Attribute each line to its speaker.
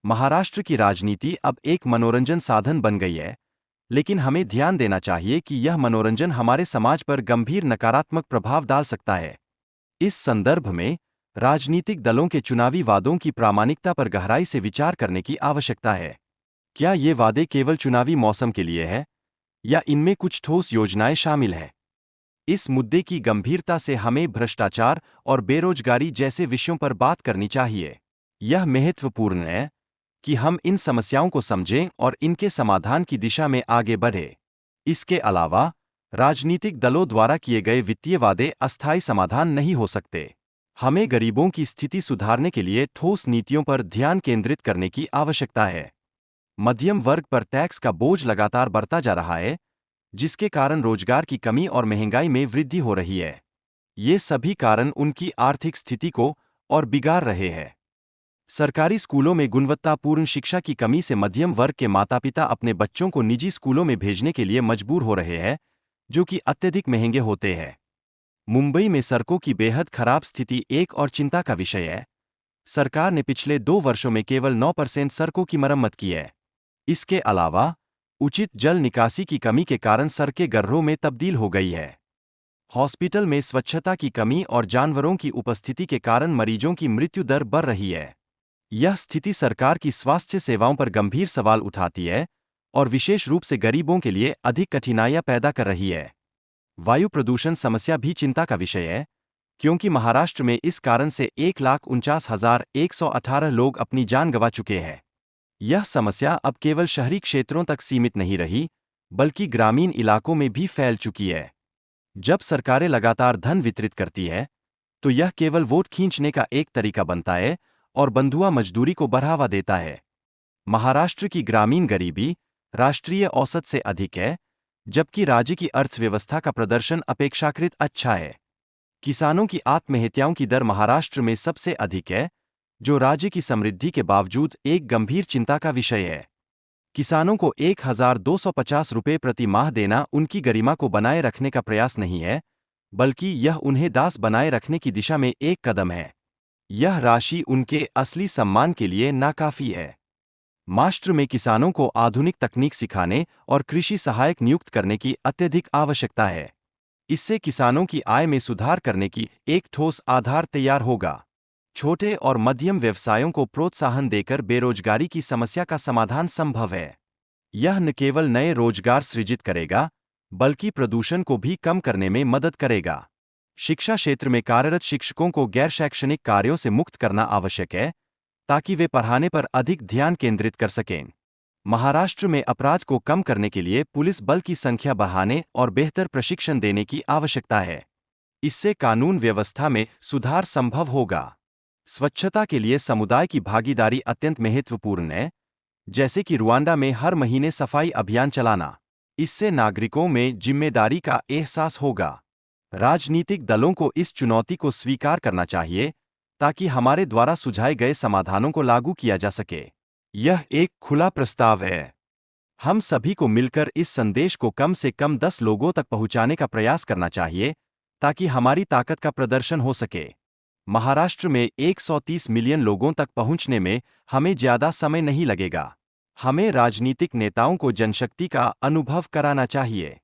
Speaker 1: महाराष्ट्र की राजनीति अब एक मनोरंजन साधन बन गई है, लेकिन हमें ध्यान देना चाहिए कि यह मनोरंजन हमारे समाज पर गंभीर नकारात्मक प्रभाव डाल सकता है। इस संदर्भ में राजनीतिक दलों के चुनावी वादों की प्रामाणिकता पर गहराई से विचार करने की आवश्यकता है। क्या ये वादे केवल चुनावी मौसम के लिए है, या इनमें कुछ ठोस योजनाएं शामिल है? इस मुद्दे की गंभीरता से हमें भ्रष्टाचार और बेरोजगारी जैसे विषयों पर बात करनी चाहिए। यह महत्वपूर्ण है कि हम इन समस्याओं को समझें और इनके समाधान की दिशा में आगे बढ़ें। इसके अलावा, राजनीतिक दलों द्वारा किए गए वित्तीय वादे अस्थायी समाधान नहीं हो सकते। हमें गरीबों की स्थिति सुधारने के लिए ठोस नीतियों पर ध्यान केंद्रित करने की आवश्यकता है। मध्यम वर्ग पर टैक्स का बोझ लगातार बढ़ता जा रहा है, जिसके कारण रोजगार की कमी और महंगाई में वृद्धि हो रही है। ये सभी कारण उनकी आर्थिक स्थिति को और बिगाड़ रहे हैं। सरकारी स्कूलों में गुणवत्तापूर्ण शिक्षा की कमी से मध्यम वर्ग के माता-पिता अपने बच्चों को निजी स्कूलों में भेजने के लिए मजबूर हो रहे हैं, जो कि अत्यधिक महंगे होते हैं। मुंबई में सड़कों की बेहद खराब स्थिति एक और चिंता का विषय है। सरकार ने पिछले 2 वर्षों में केवल 9% सड़कों की मरम्मत की है। इसके अलावा, उचित जल निकासी की कमी के कारण सड़कें गड्ढों में तब्दील हो गई है। हॉस्पिटल में स्वच्छता की कमी और जानवरों की उपस्थिति के कारण मरीजों की मृत्यु दर बढ़ रही है। यह स्थिति सरकार की स्वास्थ्य सेवाओं पर गंभीर सवाल उठाती है और विशेष रूप से गरीबों के लिए अधिक कठिनाइयां पैदा कर रही है। वायु प्रदूषण समस्या भी चिंता का विषय है, क्योंकि महाराष्ट्र में इस कारण से 1,49,118 लोग अपनी जान गंवा चुके हैं। यह समस्या अब केवल शहरी क्षेत्रों तक सीमित नहीं रही, बल्कि ग्रामीण इलाकों में भी फैल चुकी है। जब सरकारें लगातार धन वितरित करती है, तो यह केवल वोट खींचने का एक तरीका बनता है और बंधुआ मजदूरी को बढ़ावा देता है। महाराष्ट्र की ग्रामीण गरीबी राष्ट्रीय औसत से अधिक है, जबकि राज्य की अर्थव्यवस्था का प्रदर्शन अपेक्षाकृत अच्छा है। किसानों की आत्महत्याओं की दर महाराष्ट्र में सबसे अधिक है, जो राज्य की समृद्धि के बावजूद एक गंभीर चिंता का विषय है। किसानों को 1,250 रुपये प्रति माह देना उनकी गरिमा को बनाए रखने का प्रयास नहीं है, बल्कि यह उन्हें दास बनाए रखने की दिशा में एक कदम है। यह राशि उनके असली सम्मान के लिए नाकाफी है। महाराष्ट्र में किसानों को आधुनिक तकनीक सिखाने और कृषि सहायक नियुक्त करने की अत्यधिक आवश्यकता है। इससे किसानों की आय में सुधार करने की एक ठोस आधार तैयार होगा। छोटे और मध्यम व्यवसायों को प्रोत्साहन देकर बेरोजगारी की समस्या का समाधान संभव है। यह न केवल नए रोजगार सृजित करेगा, बल्कि प्रदूषण को भी कम करने में मदद करेगा। शिक्षा क्षेत्र में कार्यरत शिक्षकों को गैर शैक्षणिक कार्यों से मुक्त करना आवश्यक है, ताकि वे पढ़ाने पर अधिक ध्यान केंद्रित कर सकें। महाराष्ट्र में अपराध को कम करने के लिए पुलिस बल की संख्या बढ़ाने और बेहतर प्रशिक्षण देने की आवश्यकता है। इससे कानून व्यवस्था में सुधार संभव होगा। स्वच्छता के लिए समुदाय की भागीदारी अत्यंत महत्वपूर्ण है, जैसे कि रुवांडा में हर महीने सफाई अभियान चलाना। इससे नागरिकों में जिम्मेदारी का एहसास होगा। राजनीतिक दलों को इस चुनौती को स्वीकार करना चाहिए, ताकि हमारे द्वारा सुझाए गए समाधानों को लागू किया जा सके। यह एक खुला प्रस्ताव है। हम सभी को मिलकर इस संदेश को कम से कम 10 लोगों तक पहुंचाने का प्रयास करना चाहिए, ताकि हमारी ताकत का प्रदर्शन हो सके। महाराष्ट्र में 130 मिलियन लोगों तक पहुंचने में हमें ज्यादा समय नहीं लगेगा। हमें राजनीतिक नेताओं को जनशक्ति का अनुभव कराना चाहिए।